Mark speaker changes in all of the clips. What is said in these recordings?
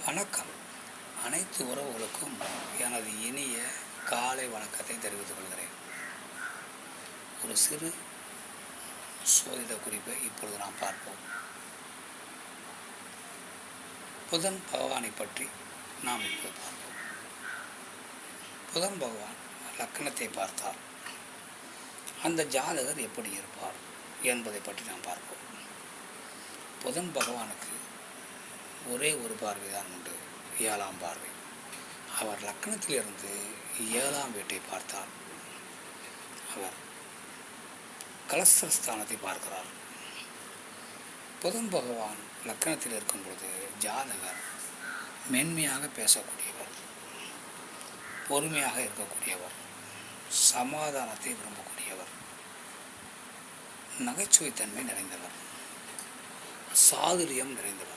Speaker 1: வணக்கம். அனைத்து உறவுகளுக்கும் எனது இனிய காலை வணக்கத்தை தெரிவித்துக் கொள்கிறேன். ஒரு சிறு சோதிட குறிப்பை இப்பொழுது நாம் பார்ப்போம். புதன் பகவானை பற்றி நாம் இப்போது பார்ப்போம். புதன் பகவான் லக்கணத்தை பார்த்தால் அந்த ஜாதகர் எப்படி இருப்பார் என்பதை பற்றி நாம் பார்ப்போம். புதன் பகவானுக்கு ஒரே ஒரு பார்வை தான் உண்டு, 7ஆம் பார்வை. அவர் லக்கணத்திலிருந்து 7ஆம் வீட்டை பார்த்தால் அவர் கலஸ்திரஸ்தானத்தை பார்க்கிறார். புதன் பகவான் லக்கணத்தில் இருக்கும் பொழுது ஜாதகர் மென்மையாக பேசக்கூடியவர், பொறுமையாக இருக்கக்கூடியவர், சமாதானத்தை விரும்பக்கூடியவர், நகைச்சுவைத்தன்மை நிறைந்தவர், சாதுரியம் நிறைந்தவர்,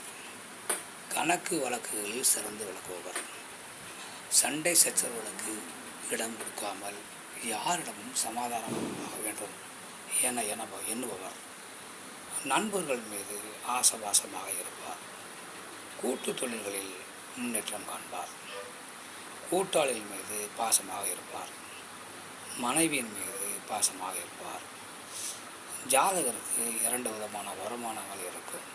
Speaker 1: கணக்கு வழக்குகளில் சிறந்து விளக்குபவர், சண்டை சச்சரவுகளுக்கு இடம் கொடுக்காமல் யாரிடமும் சமாதானமாக வேண்டும் என எண்ணுபவர், நண்பர்கள் மீது ஆசபாசமாக இருப்பார், கூட்டு தொழில்களில் முன்னேற்றம் காண்பார், கூட்டாளிகள் மீது பாசமாக இருப்பார், மனைவியின் மீது பாசமாக இருப்பார். ஜாதகருக்கு 2 விதமான வருமானங்கள் இருக்கும்.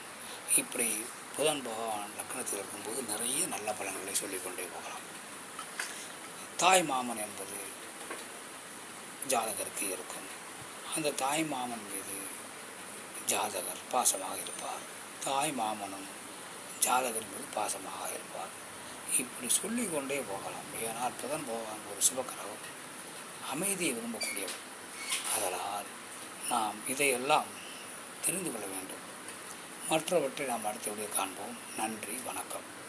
Speaker 1: இப்படி புதன் பகவான் லக்கணத்தில் இருக்கும்போது நிறைய நல்ல பலன்களை சொல்லிக்கொண்டே போகலாம். தாய் மாமன் என்பது ஜாதகருக்கு இருக்கும். அந்த தாய் மாமன் மீது ஜாதகர் பாசமாக இருப்பார், தாய் மாமனும் ஜாதகர் மீது பாசமாக இருப்பார். இப்படி சொல்லிக்கொண்டே போகலாம். ஏனால் புதன் பகவான் ஒரு சுபக்கிரகம், அமைதியை விரும்பக்கூடியவர். அதனால் நாம் இதையெல்லாம் தெரிந்து கொள்ள வேண்டும். மற்றவற்றை நாம் அடுத்த வீடியோ காண்போம். நன்றி, வணக்கம்.